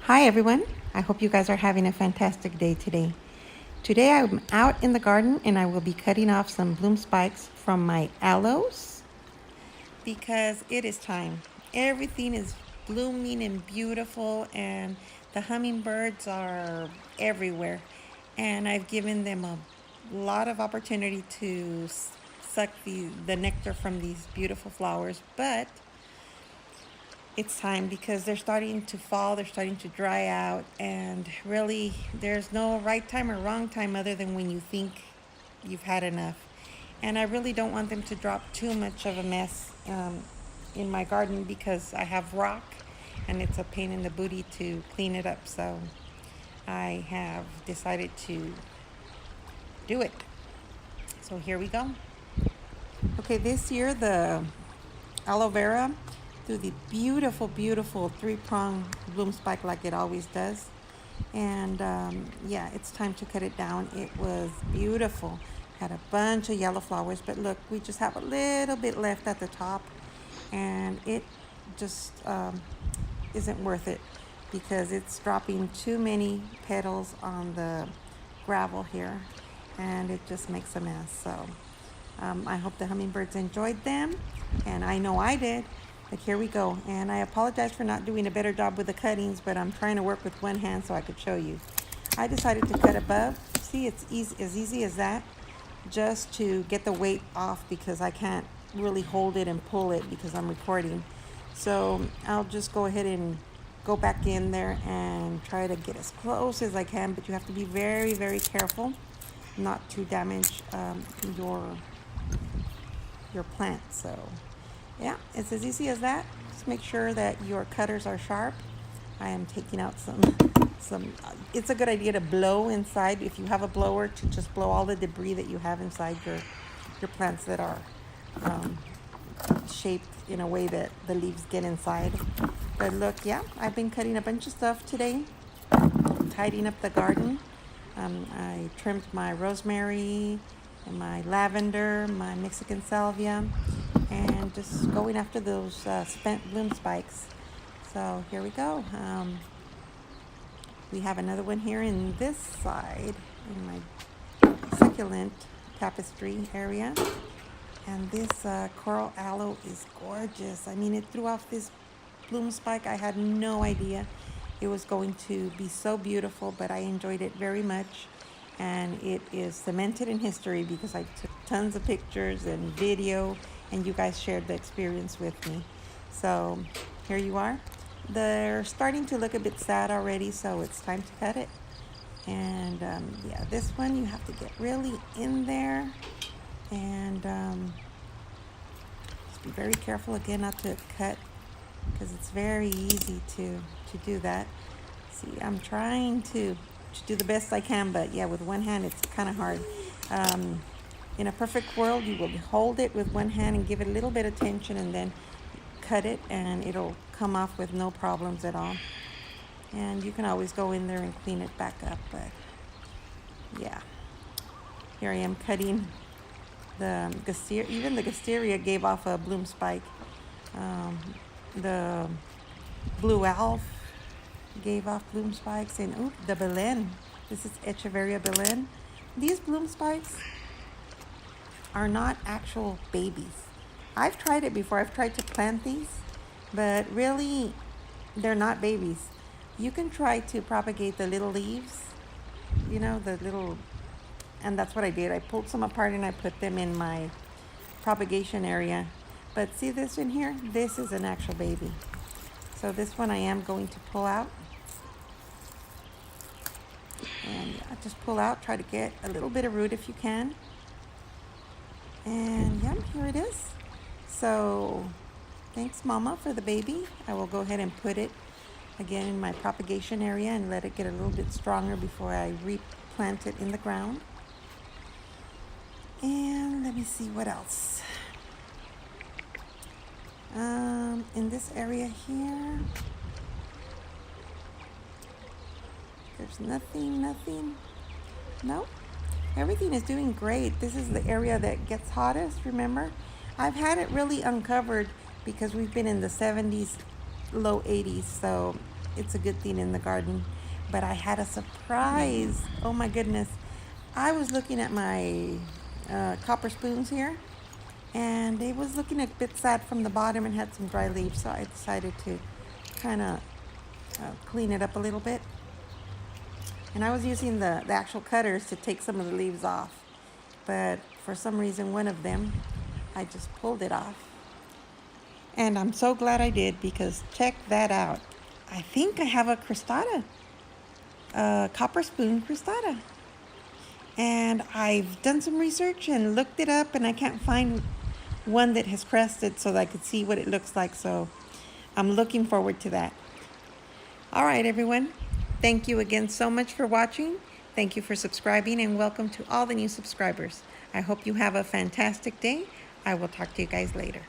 Hi everyone, I hope you guys are having a fantastic day today. Today I'm out in the garden and I will be cutting off some bloom spikes from my aloes because it is time. Everything is blooming and beautiful and the hummingbirds are everywhere, and I've given them a lot of opportunity to suck the nectar from these beautiful flowers, but it's time because they're starting to fall, they're starting to dry out, and really there's no right time or wrong time other than when you think you've had enough. And I really don't want them to drop too much of a mess in my garden because I have rock and it's a pain in the booty to clean it up. So I have decided to do it. So here we go. Okay, this year the aloe vera through the beautiful three-prong bloom spike like it always does. And yeah, it's time to cut it down. It was beautiful. Had a bunch of yellow flowers, but look, we just have a little bit left at the top, and it just isn't worth it because it's dropping too many petals on the gravel here, and it just makes a mess. So I hope the hummingbirds enjoyed them, and I know I did. But here we go, and I apologize for not doing a better job with the cuttings, but I'm trying to work with one hand so I could show you. I decided to cut above. See, it's as easy as that, just to get the weight off because I can't really hold it and pull it because I'm recording. So I'll just go ahead and go back in there and try to get as close as I can, but you have to be very careful not to damage your plant. So yeah, it's as easy as that. Just make sure that your cutters are sharp. I am taking out some, it's a good idea to blow inside. If you have a blower, to just blow all the debris that you have inside your plants that are shaped in a way that the leaves get inside. But look, yeah, I've been cutting a bunch of stuff today, tidying up the garden. I trimmed my rosemary, and my lavender, my Mexican salvia, and just going after those spent bloom spikes. So here we go. We have another one here in this side, in my succulent tapestry area. And this coral aloe is gorgeous. I mean, it threw off this bloom spike. I had no idea it was going to be so beautiful, but I enjoyed it very much. And it is cemented in history because I took tons of pictures and video, and you guys shared the experience with me. So here you are. They're starting to look a bit sad already, so it's time to cut it. And yeah, this one you have to get really in there, and just be very careful again not to cut because it's very easy to do that. See, I'm trying to do the best I can, but yeah, with one hand it's kind of hard. In a perfect world, you will hold it with one hand and give it a little bit of tension and then cut it, and it'll come off with no problems at all. And you can always go in there and clean it back up. But yeah, here I am cutting the gasteria. Even the gasteria gave off a bloom spike. The blue elf gave off bloom spikes, and the Belen. This is Echeveria Belen. These bloom spikes are not actual babies. I've tried it before. I've tried to plant these, but really they're not babies. You can try to propagate the little leaves, you know, the little, and that's what I did. I pulled some apart and I put them in my propagation area. But see this in here? This is an actual baby. So this one I am going to pull out. And yeah, just pull out, try to get a little bit of root if you can. And yeah, here it is. So thanks, Mama, for the baby. I will go ahead and put it again in my propagation area and let it get a little bit stronger before I replant it in the ground. And let me see what else. In this area here, there's nothing. No, everything is doing great. This is the area that gets hottest, remember? I've had it really uncovered because we've been in the 70s, low 80s, so it's a good thing in the garden. But I had a surprise. Oh my goodness. I was looking at my copper spoons here, and they was looking a bit sad from the bottom and had some dry leaves, so I decided to kind of clean it up a little bit. And I was using the actual cutters to take some of the leaves off, but for some reason one of them, I just pulled it off. And I'm so glad I did, because check that out. I think I have a crostata, a copper spoon crostata. And I've done some research and looked it up, and I can't find one that has crested so that I could see what it looks like. So I'm looking forward to that. All right, everyone. Thank you again so much for watching. Thank you for subscribing, and welcome to all the new subscribers. I hope you have a fantastic day. I will talk to you guys later.